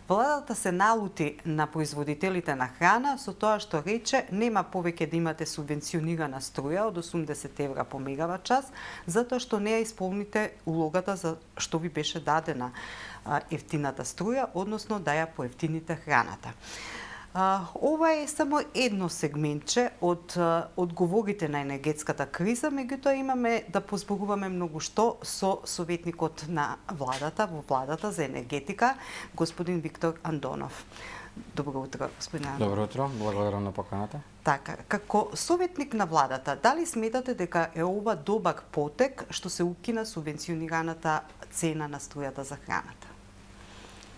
Владата се налути на производителите на храна со тоа што рече нема повеќе да имате субвенционирана струја од 80 евра по мегават час, затоа што не ја исполните улогата за што ви беше дадена ефтината струја, односно да ја поевтините храната. Ова е само едно сегментче од одговорите на енергетската криза, меѓутоа имаме да позборуваме многу што со советникот на владата во владата за енергетика, господин Виктор Андонов. Добро утро, господин Андонов. Добро утро, благодарам на поканата. Така, како советник на владата, дали сметате дека е ова добар потек што се укина субвенционираната цена на струјата за храната?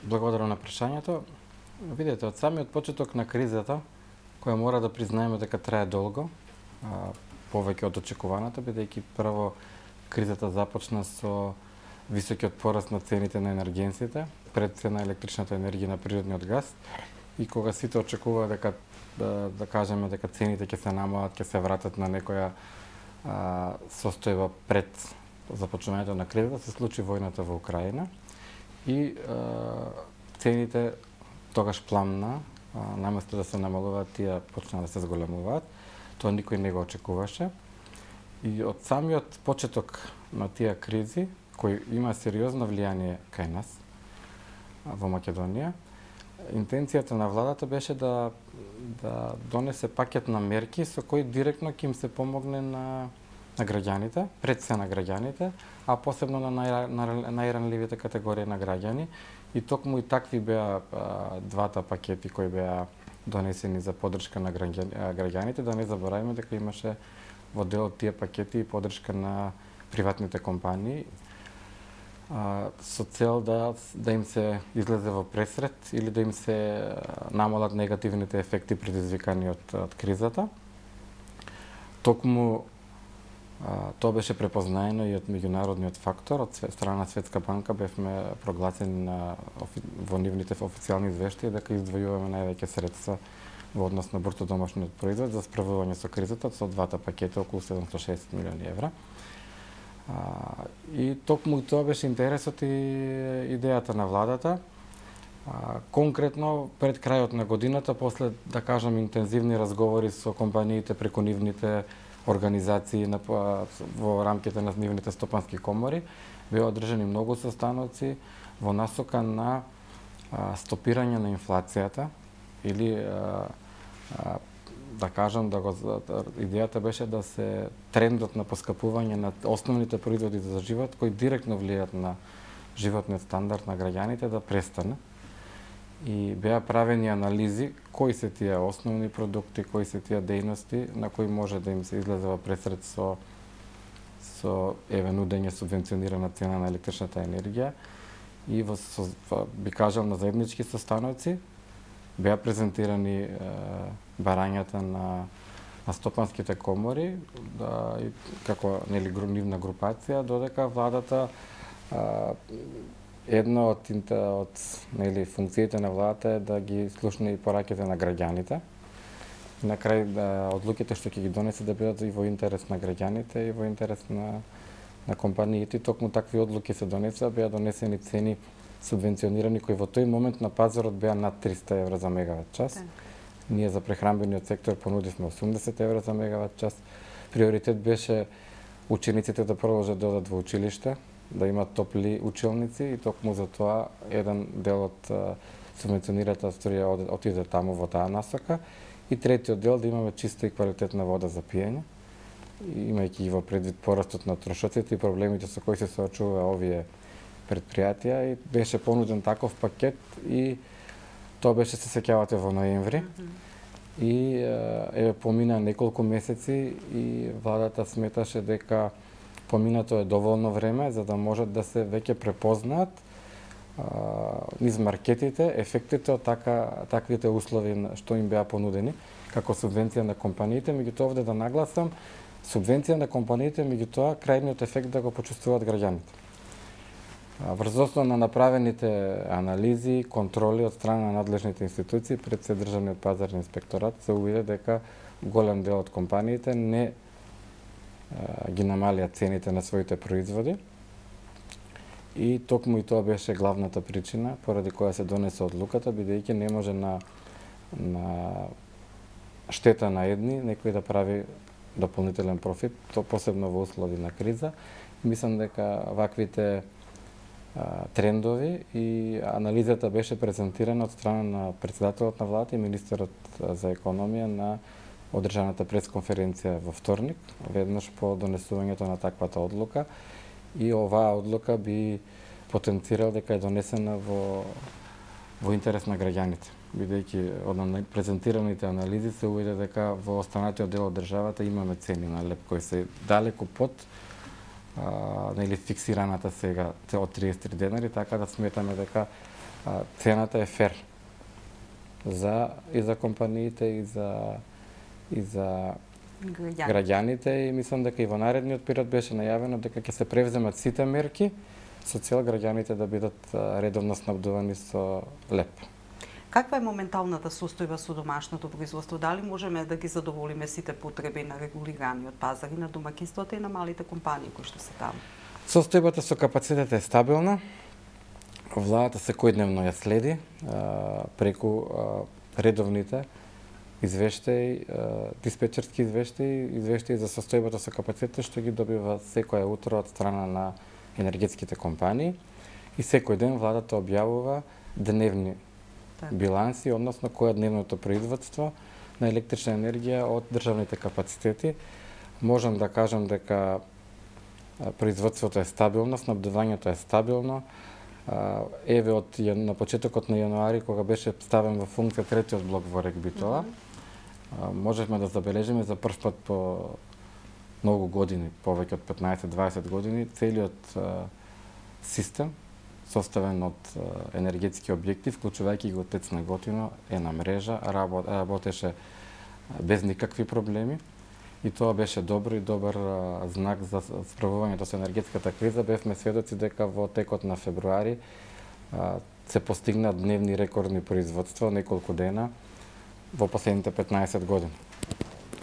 Благодарам на прашањето. Видете, од самиот почеток на кризата, која мора да признаеме дека трае долго, повеќе од очекуваната, бидејќи прво кризата започна со високиот пораст на цените на енергенсите, пред се на електричната енергија на природниот газ, и кога сите очекува дека да кажеме дека цените ќе се намалат, ќе се вратат на некоја состојба пред започнувањето на кризата, се случи војната во Украина и цените тогаш пламна, наместо да се намалуваат, тие почна да се зголемуваат. Тоа никој не го очекуваше. И од самиот почеток на тие кризи, кој има сериозно влијание кај нас, во Македонија, интенцијата на владата беше да донесе пакет на мерки со кои директно ќе им се помогне на граѓаните, пред се на граѓаните, а посебно на најранливите категории на граѓани. И токму и такви беа двата пакети кои беа донесени за поддршка на граѓаните. Да не забораваме дека имаше во дел од тие пакети и поддршка на приватните компании со цел да им се излезе во пресрет или да им се намалат негативните ефекти предизвикани од кризата. Токму тоа беше препознаено и од меѓународниот фактор, од страна на Светска банка бевме прогласени во нивните официјални извештаи дека издвојуваме највеќе средства во однос на бруто домашниот производ за справување со кризата со двата пакета околу 760 милиони евра. И токму тоа беше интересот и идејата на владата. Конкретно пред крајот на годината, после да кажам интензивни разговори со компаниите преку нивните организации во рамките на нивните стопански комори, беа одржани многу состаноци во насока на стопирање на инфлацијата или да кажам идејата беше да се трендот на поскапување на основните производи за живот кои директно влијаат на животниот стандард на граѓаните да престане. И беа правени анализи кои се тие основни продукти, кои се тие дејности на кои може да им се излезе во пресрет со нудење субвенционирана цена на електричната енергија. И би кажал на заеднички состаноци беа презентирани барањата на стопанските комори како нивна групација, додека владата една од функциите на владата е да ги слушне и пораките на граѓаните. На крај одлуките што ќе ги донесе да бидат и во интерес на граѓаните и во интерес на компаниите. Токму такви одлуки се донесоа, беа донесени цени субвенционирани кои во тој момент на пазарот беа над 300 евра за мегават час. Ние за прехранбениот сектор понудивме 80 евра за мегават час. Приоритет беше учениците да продолжат да одат во училиште, да имат топли училници и токму за тоа еден дел од субвенционираната струја отиде таму во таа насока и третиот дел да имаме чиста и квалитетна вода за пиење, имајќи во предвид порастот на трошоците и проблемите со кои се соочува овие предпријатија, и беше понуден таков пакет и тоа беше, се сеќавате, во ноември. И помина неколку месеци и владата сметаше дека поминато е доволно време за да можат да се веќе препознаат низ маркетите ефектите од таквите услови што им беа понудени како субвенција на компаниите. Меѓутоа овде да нагласам, субвенција на компаниите, меѓутоа крајниот ефект да го почувствуваат граѓаните. Врз основа на направените анализи, контроли од страна на надлежните институции пред се државниот пазарен инспекторат се увиде дека голем дел од компаниите не ги намалија цените на своите производи И токму и тоа беше главната причина поради која се донесе одлуката, бидејќи не може на штета на едни некој да прави дополнителен профит, то посебно во услови на криза. Мислам дека ваквите трендови и анализата беше презентирана од страна на председателот на владата и министерот за економија на одржаната пресконференција во вторник, веднаш по донесувањето на таквата одлука. И оваа одлука би потенцирал дека е донесена во интерес на граѓаните, бидејќи од презентираните анализи се увиде дека во останатиот дел од државата имаме цени на леп кои се далеку под фиксираната сега од 33 денари, така да сметаме дека цената е фер и за компаниите и за граѓаните, и мислам дека и во наредниот период беше најавено дека ќе се превземат сите мерки со цел граѓаните да бидат редовно снабдувани со леп. Каква е моменталната состојба со домашното производство? Дали можеме да ги задоволиме сите потреби на регулираниот пазар и на домаќинствата и на малите компании кои што се таму? Состојбата со капацитет е стабилна. Владата секојдневно ја следи преку редовните извештаи, диспетчерски извештаи за состојбата со капацитет што ги добива секоја утро од страна на енергетските компании, и секој ден владата објавува дневни биланси, односно кој е дневното производство на електрична енергија од државните капацитети. Можам да кажам дека производството е стабилно, снабдувањето е стабилно. Еве на почетокот на јануари, кога беше ставен во функција третиот блок во РЕК Битола, можевме да забележиме за прв пат по многу години, повеќе од 15-20 години, целиот систем составен од енергетски објекти, вклучувајќи го ТЕЦ Неготино, е на мрежа, работеше без никакви проблеми. И тоа беше добро и добар знак за справувањето со енергетската криза. Бевме сведоци дека во текот на февруари се постигна дневни рекордни производства неколку дена во последните 15 години.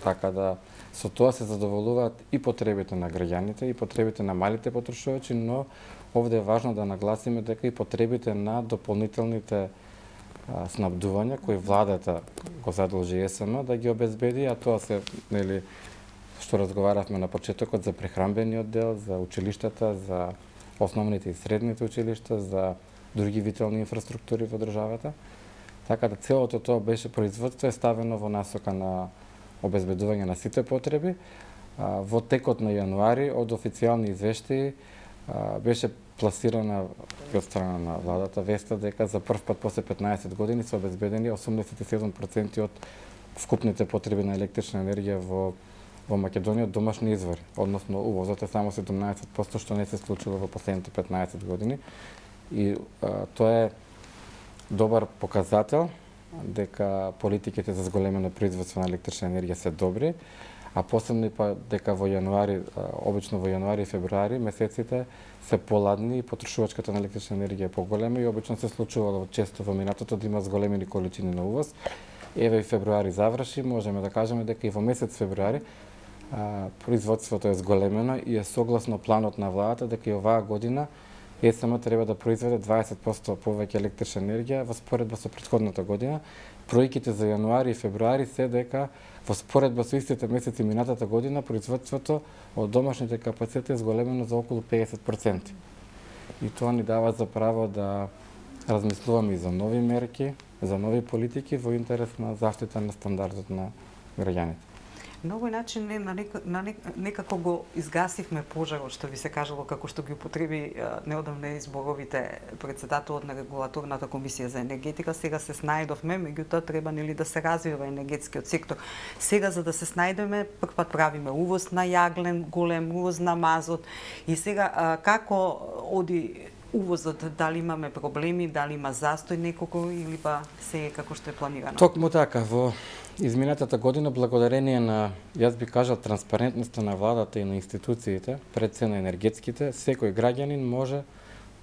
Така да со тоа се задоволуваат и потребите на граѓаните и потребите на малите потрошувачи, но овде е важно да нагласиме дека и потребите на дополнителните снабдувања кои владата го задолжи ЕСМ да ги обезбеди, а тоа се што разговаравме на почетокот за прехранбениот дел, за училиштата, за основните и средните училишта, за други витални инфраструктури во државата. Така да целото тоа беше производство е ставено во насока на обезбедување на сите потреби. Во текот на јануари од официјални извештаи беше пласирана од страна на владата веста дека за прв пат после 15 години се обезбедени 87% од вкупните потреби на електрична енергија во Македонија од домашни извори, односно увозот е само 17%, што не се случило во последните 15 години. И тоа е добар показател дека политиките за зголемено производство на електрична енергија се добри, а посебно дека во јануари, обично во јануари и февруари месеците се поладни и потрошувачката на електрична енергија е поголема, и обично се случувало често во минатото да има зголемени количини на увоз. Еве и февруари заврши, можеме да кажеме дека и во месец февруари производството е зголемено и е согласно планот на владата дека и оваа година ЕСМ треба да произведе 20% повеќе електрична енергија во споредба со претходната година. Бројките за јануари и февруари се дека во споредба со истите месеци минатата година производството од домашните капацитети е зголемено за околу 50%. И тоа ни дава за право да размислуваме и за нови мерки, за нови политики во интерес на заштита на стандардот на граѓаните. На овој начин некако го изгасивме пожарот, што би се кажало, како што ги употреби неодамна изборовите председателот на регулаторната комисија за енергетика. Сега се снајдовме, меѓутоа треба да се развива енергетскиот сектор. Сега за да се снајдеме, прв пат правиме увоз на јаглен, голем увоз на мазот. И сега како оди увозот, дали имаме проблеми, дали има застој неколку или па се како што е планирано? Токму така, во изминатата година, благодарение на, јас би кажал, транспарентноста на владата и на институциите, пред се на енергетските, секој граѓанин може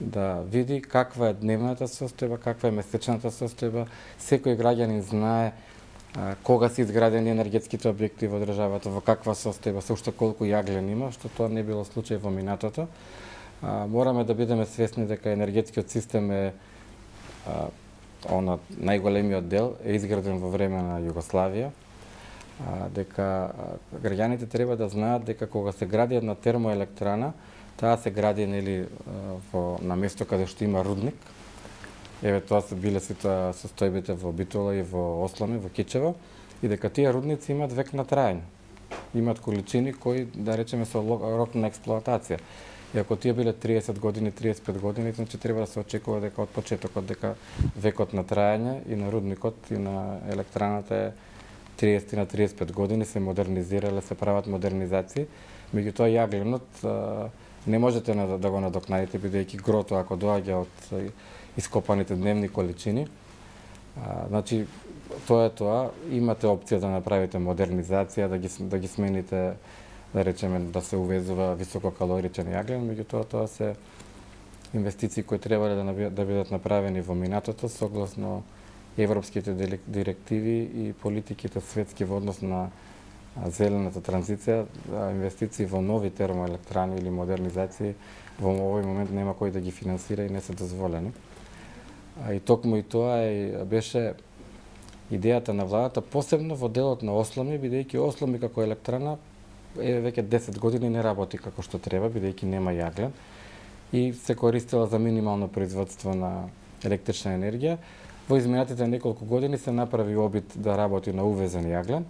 да види каква е дневната состојба, каква е месечната состојба. Секој граѓанин знае кога се изградени енергетските објекти во државата, во каква состојба, се уште колку јаглен има, што тоа не било случај во минатото. Мораме да бидеме свесни дека енергетскиот систем е најголемиот дел е изграден во време на Југославија, дека граѓаните треба да знаат дека кога се гради една термоелектрана, таа се гради на место каде што има рудник. Еве тоа се биле состојбите во Битола и во Осломи, во Кичево, и дека тие рудници имаат век на траење. Имаат количини кои, да речеме, со рок на експлоатација. И ако тие биле 30 години, 35 години, значи треба да се очекува дека од почетокот дека векот на траење и на рудникот и на електраната е 30 на 35 години, се модернизирале, се прават модернизации. Меѓутоа јагленот не можете да го надокнадите, бидејќи грото ако доаѓа од ископаните дневни количини. Значи, тоа е тоа. Имате опција да направите модернизација, да ги смените, да речеме, да се увезува висококалоричен јаглен, меѓутоа тоа се инвестиции кои треба да бидат направени во минатото согласно европските директиви и политиките светски во однос на зелената транзиција. Инвестиции во нови термоелектрани или модернизации во овој момент нема кој да ги финансира и не се дозволени. И токму и тоа беше идејата на владата, посебно во делот на Осломи, бидејќи Осломи како електрана веќе 10 години не работи како што треба, бидејќи нема јаглен и се користела за минимално производство на електрична енергија. Во изминатите неколку години се направи обид да работи на увезен јаглен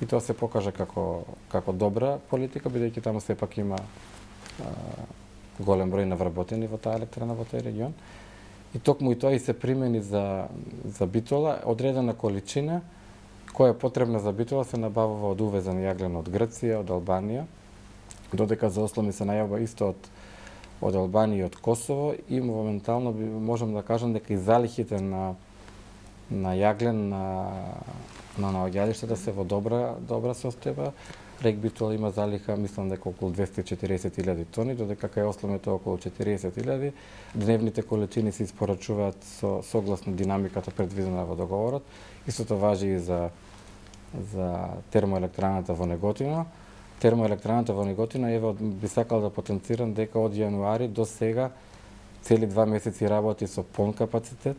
и тоа се покажа како добра политика, бидејќи таму сепак има голем број навработени во таа електрана во тој регион. И токму и тоа и се примени за Битола, одредена количина која е потребна за Битола се набавува од увезен јаглен од Грција, од Албанија, додека за Осломи се најавува исто од Албанија и од Косово и моментално можам да кажам дека и залихите на јаглен на наоѓалиштата се во добра состојба. Рек Битола има залиха, мислам дека околу 240.000 тони, додека кај Осломи тоа околу 40.000. Дневните количини се испорачуваат согласно динамиката предвидена во договорот. Истото важи и за термоелектраната во Неготино. Термоелектраната во Неготино, еве би сакал да потенцирам дека од јануари до сега цели 2 месеци работи со полн капацитет,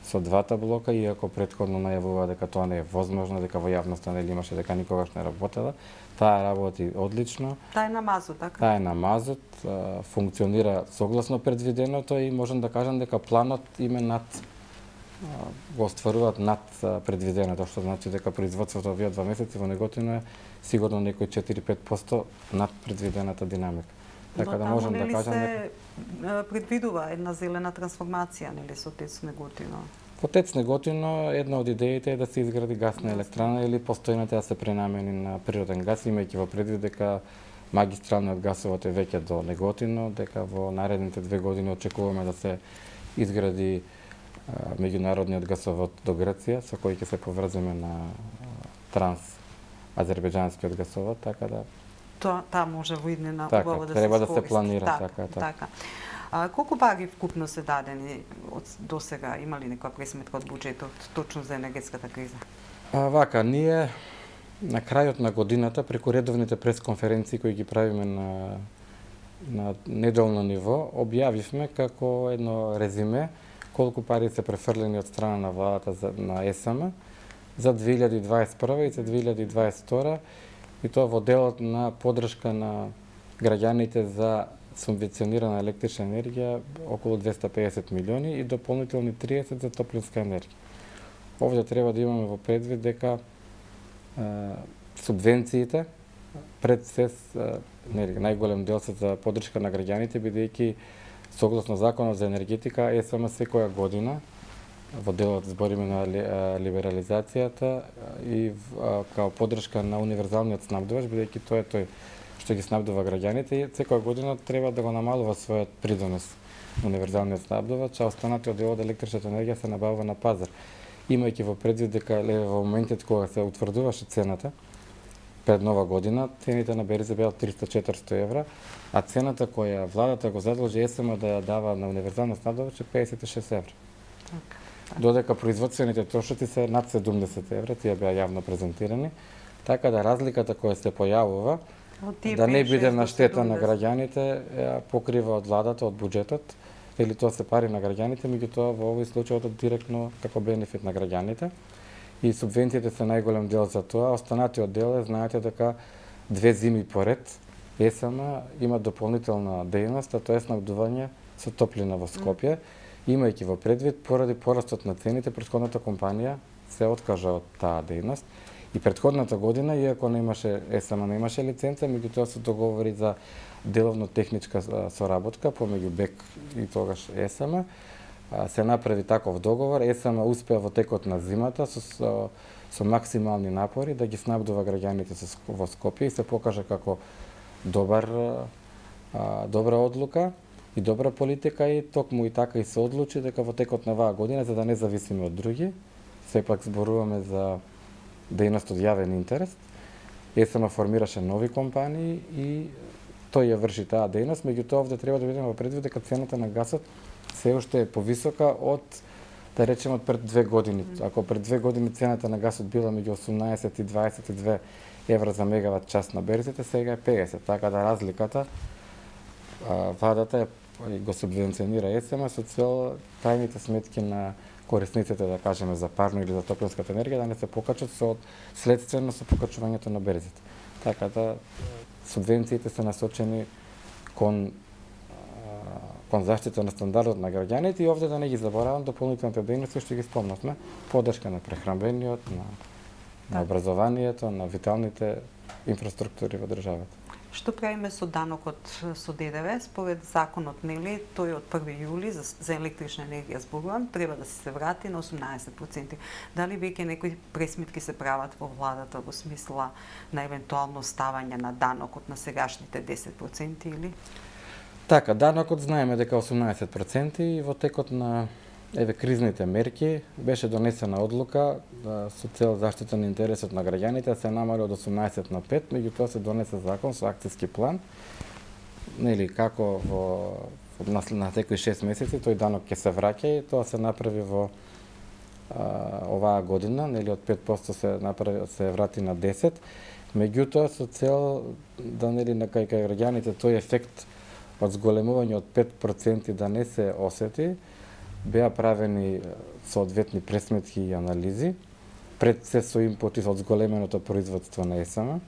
со двата блока, иако претходно најавува дека тоа не е возможно, дека во јавноста нели имаше дека никогаш не работела. Таа работи одлично. Таа е на мазут, така? Таа е на мазут, функционира согласно предвиденото и можам да кажам дека планот име го остваруваат над предвиденото, што значи дека производството овие 2 месеци во Неготино е сигурно некои 4-5% над предвидената динамика. Така да можам да кажам се предвидува една зелена трансформација, нели, со ТЕЦ Неготино? Во ТЕЦ Неготино една од идеите е да се изгради гасна електрана или постојната да се пренамени на природен гас, имајќи во предвид дека магистралниот гасовод е веќе до Неготино, дека во наредните 2 години очекуваме да се изгради меѓународниот гасовод до Грција, со кој ќе се поврземе на азербејџанскиот гасовод, така да Таа може во иднина убаво да треба да се планира, така. Колку пари вкупно се дадени до сега? Има ли некоја пресметка од буџетот точно за енергетската криза? Вака, ние на крајот на годината преку редовните пресконференции кои ги правиме на неделно ниво, објавивме како едно резиме колку пари се префрлени од страна на владата на ЕСМ за 2021 и за 2022, и тоа во делот на поддршка на граѓаните за субвенционирана електрична енергија околу 250 милиони и дополнителни 30 за топлинска енергија. Овде треба да имаме во предвид дека субвенциите пред се најголем дел се за поддршка на граѓаните, бидејќи согласно Законот за енергетика ЕСМ секоја година во делот збориме на либерализацијата и као поддршка на универзалниот снабдувач, бидејќи тоа е тој што ги снабдува граѓаните и секоја година треба да го намалува својот придонес универзалниот снабдувач, а останатиот дел од електричната енергија се набавува на пазар. Имајќи во предвид дека во моментот кога се утврдуваше цената пред нова година, цените на берза беа 300-400 евра, а цената која владата го задолжи ЕСМ да ја дава на универзалниот снабдувач е 56 евра. Додека производствените трошоци се над 70 евра, тие беа јавно презентирани, така да разликата која се појавува да не биде на штета на граѓаните, ја покрива од владата, од буџетот, или тоа се пари на граѓаните, меѓутоа во овој случај директно како бенефит на граѓаните. И субвенциите се најголем дел за тоа. Останатиот дел е, знаете дека 2 зими поред ЕСМ има дополнителна дејност, а тоа е снабдување со топлина во Скопје, имајќи во предвид поради порастот на цените, претходната компанија се откажа од таа дејност. И претходната година, иако немаше ЕСМ немаше лиценца, меѓутоа се договори за деловно техничка соработка помеѓу БЕК и тогаш ЕСМ. Се направи таков договор, ЕСМ успеа во текот на зимата со максимални напори да ги снабдува граѓаните во Скопје и се покажа како добра одлука и добра политика и токму и така и се одлучи дека во текот на оваа година, за да не зависиме од други, сепак зборуваме за дејност од јавен интерес, ЕСМ формираше нови компании и тој ја врши таа дејност, меѓутоа овде треба да видиме во предвид дека цената на гасот се уште е повисока од, да речеме, од пред 2 години. Ако пред 2 години цената на гасот била меѓу 18 и 22 евра за мегават час на берзите, сега е 50. Така да разликата владата го субвенционира ЕСМ со цел тајните сметки на корисниците, да кажеме, за парно или за топлинската енергија да не се покачат следствено со покачувањето на берзите. Така да субвенциите се насочени кон заштита на стандардот на граѓаните и овде да не ги заборавам дополнителните дејности што ги спомнавме, поддршка на прехранбениот, на образованието, на виталните инфраструктури во државата. Што правиме со данокот со ДДВ? Според законот, нели, тој од 1 јули за електрична енергија зборувам, треба да се врати на 18%. Дали веќе некои пресметки се прават во владата во смисла на евентуално ставање на данокот на сегашните 10% или? Така, данокот знаеме дека 18% и во текот на кризните мерки беше донесена одлука со цел заштита на интересот на граѓаните, се намали од 18 на 5, меѓутоа се донесе закон со акцијски план, нели, како на секои 6 месеци тој данок ќе се враќа и тоа се направи во оваа година, нели, од 5% се врати на 10, меѓутоа со цел да, нели, на кај граѓаните тој ефект од зголемување од 5% да не се осети, беа правени соодветни пресметки и анализи, пред се со импути од зголеменото производство на ЕСМ.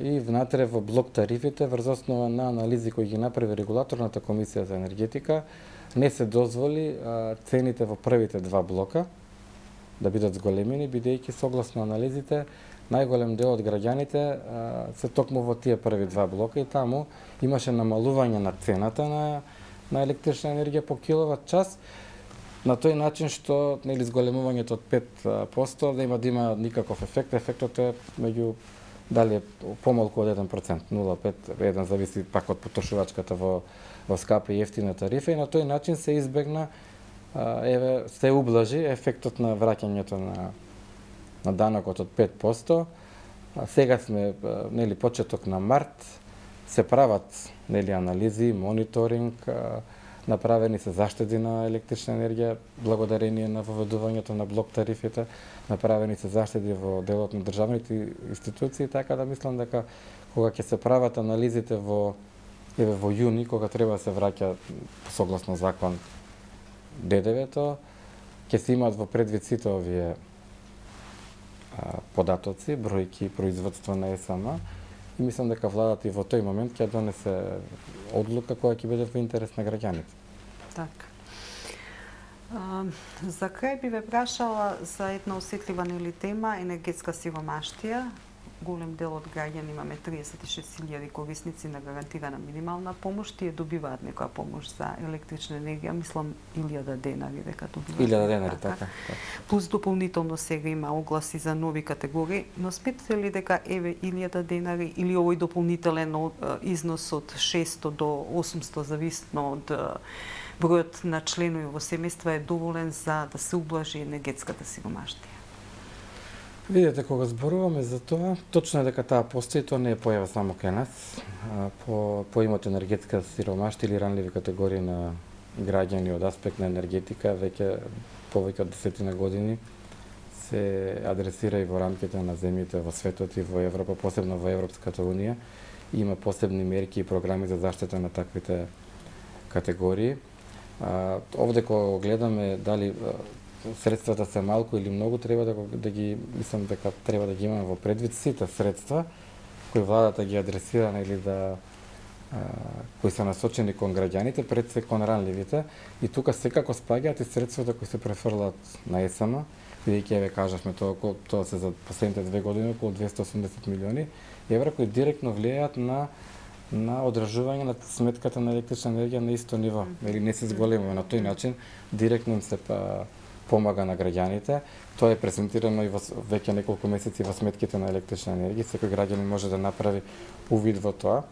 И внатре во блок тарифите, врз основа на анализи кои ги направи регулаторната комисија за енергетика, не се дозволи цените во првите 2 блока да бидат зголемени, бидејќи согласно анализите најголем дел од граѓаните се токму во тие први 2 блока и таму имаше намалување на цената на електрична енергија по киловат час, на тој начин што, нели, зголемувањето од 5% да има никаков ефект. Ефектот е меѓу дали е помалку од 1%, 0,5, 1 зависи пак од потрошувачката во скапа и ефтина тарифа и на тој начин се избегна се ублажи ефектот на враќањето на данокот од 5%. Сега сме, нели, почеток на март, се прават, нели, анализи, мониторинг, направени се заштеди на електрична енергија благодарение на воведувањето на блок тарифите, направени се заштеди во делот на државните институции, така да мислам дека кога ќе се прават анализите во јуни, кога треба да се враќа согласно закон ДДВ-то, ќе се имаат во предвид сите овие податоци, бројки, производство на ЕСМ и мислам дека владата и во тој момент ќе донесе одлука која ќе биде во интерес на граѓаните. Така. За крај би ве прашала за една осетлива, нели, тема, енергетска сиромаштија. Голем дел од граѓани, имаме 36.000 корисници на гарантирана минимална помош, тие добиваат некоја помош за електрична енергија, мислам 1000 денари дека добиваат. 1000 денари, така. Плюс дополнително сега има огласи за нови категории, но сметате ли дека 1000 денари или овој дополнителен износ од 600 до 800 зависно од бројот на членови во семејства е доволен за да се ублажи енергетската сиромаштија? Видете, кога зборуваме за тоа, точно е дека таа постои, тоа не е појава само кај нас. По имот енергетска сиромаштија или ранливи категории на граѓани од аспект на енергетика, веќе повеќе од 10 години се адресира и во рамките на земјите во светот и во Европа, посебно во Европската унија. Има посебни мерки и програми за заштита на таквите категории. Овде кога гледаме дали средствата се малку или многу, треба да ги мислам дека треба да ги имаме во предвид сите средства кои владата ги адресира или кои се насочени кон граѓаните, пред се кон ранливите, и тука секако спаѓаат и средствата кои се префрлат на ЕСМ, бидејќи еве кажавме тоа се за последните 2 години околу 280 милиони евра кои директно влијаат на одржување на сметката на електрична енергија на исто ниво, или не се зголемува на тој начин, директно им се помага на граѓаните. Тоа е презентирано и веќе неколку месеци во сметките на електрична енергија, секој граѓанин може да направи увид во тоа.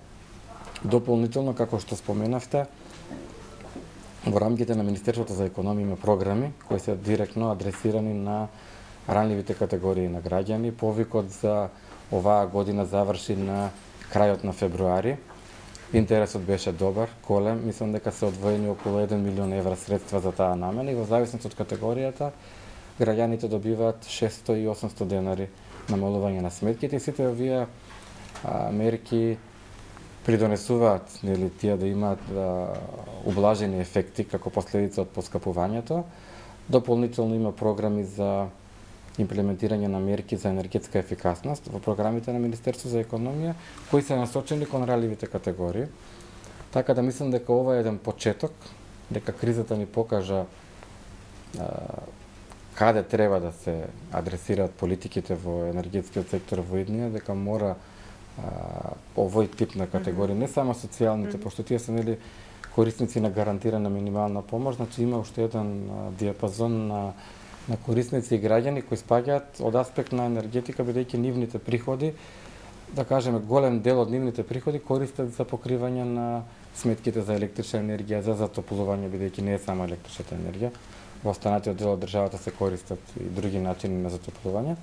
Дополнително, како што споменавте, во рамките на Министерството за економија има програми кои се директно адресирани на ранливите категории на граѓани. Повикот за оваа година заврши на крајот на февруари. Интересот беше добар, голем. Мислам дека се одвоени околу 1 милион евра средства за таа намена и во зависност од категоријата граѓаните добиваат 600 и 800 денари намалување на сметките, и сите овие мерки придонесуваат нели тие да имаат ублажени ефекти како последица од поскапувањето. Дополнително има програми за имплементирање на мерки за енергетска ефикасност во програмите на Министерство за економија, кои се насочени кон ранливите категории. Така да мислам дека ова е еден почеток, дека кризата ни покажа каде треба да се адресираат политиките во енергетскиот сектор во иднина, дека мора овој тип на категории, не само социјалните, пошто тие се нели корисници на гарантирана минимална помош, значи има уште еден диапазон на корисници и граѓани кои спаѓаат од аспект на енергетика, бидејќи нивните приходи, да кажеме голем дел од нивните приходи користат за покривање на сметките за електрична енергија, за затоплување, бидејќи не е само електричната енергија. Во останатиот дел од државата се користат и други начини на затоплување.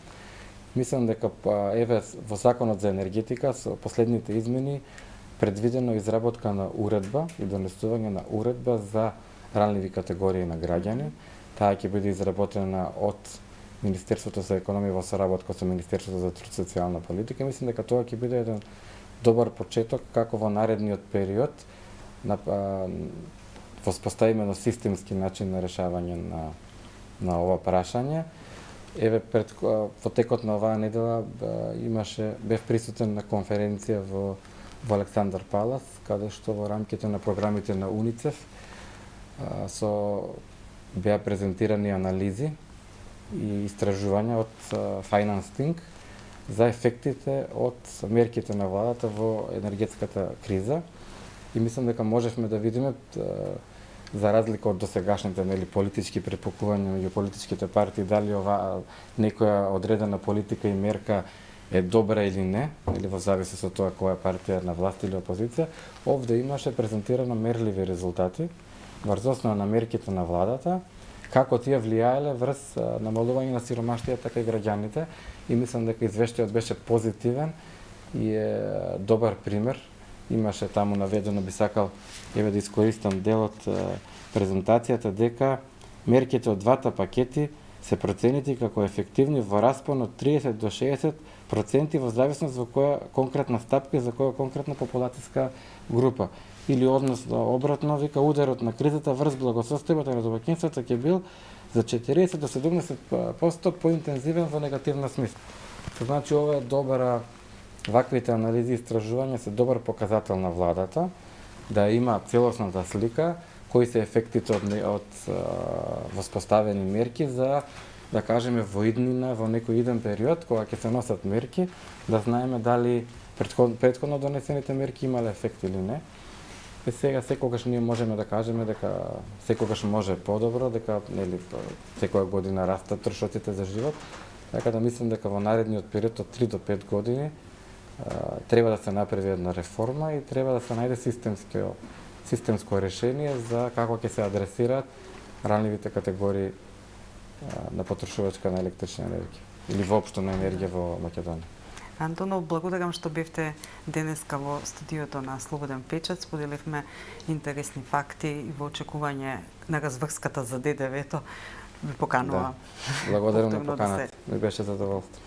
Мислам дека еве во Законот за енергетика со последните измени предвидено изработка на уредба и донесување на уредба за ранливи категории на граѓани. Таа ќе биде изработена од Министерството за економија во соработка со Министерството за труд и социјална политика. Мислам дека тоа ќе биде еден добар почеток како во наредниот период воспоставиме на системски начин на решавање на ова прашање. Еве во текот на оваа недела бев присутен на конференција во Александар Палас, каде што во рамките на програмите на УНИЦЕФ беа презентирани анализи и истражувања од Finance Think за ефектите од мерките на владата во енергетската криза. И мислам дека можевме да видиме, за разлика од досегашните политички препукувања меѓу политичките партии, дали ова некоја одредена политика и мерка е добра или не, или во зависност од тоа која партија е на власт или опозиција. Овде имаше презентирано мерливи резултати врз основа на мерките на владата, како тие влијаеле врз намалување на сиромаштијата така и граѓаните, и мислам дека извештајот беше позитивен и е добар пример. Имаше таму наведено, би сакал еве да искористам дел од презентацијата, дека мерките од двата пакети се проценети како ефективни во распон од 30 до 60% во зависност во која конкретна стапка и за која конкретна популацијска група. Или односно обратно, вика, ударот на кризата врз благосостојбата на домаќинствата ќе бил за 40 до 70% поинтензивен во негативна смисла. Значи ова е добра, ваквите анализи и истражувања се добар показател на владата да има целосната слика кои се ефектите од воспоставени мерки за, да кажеме, во иднина, во некој иден период, кога ќе се носат мерки, да знаеме дали претходно донесените мерки имале ефект или не. И сега секогаш ние можеме да кажеме дека секогаш може подобро, дека нели секоја година растат трошоците за живот. Така да мислам дека во наредниот период од 3 до 5 години треба да се направи една реформа и треба да се најде системско решение за како ќе се адресираат ранливите категории на потрошувачка на електрична енергија или воопшто на енергија во Македонија. Антонов, благодарам што бевте денеска во студиото на Слободен печат. Споделивме интересни факти и во очекување на разврската за ДДВ-то ви поканува. Благодарам на повторно да поканата. Ми беше задоволство.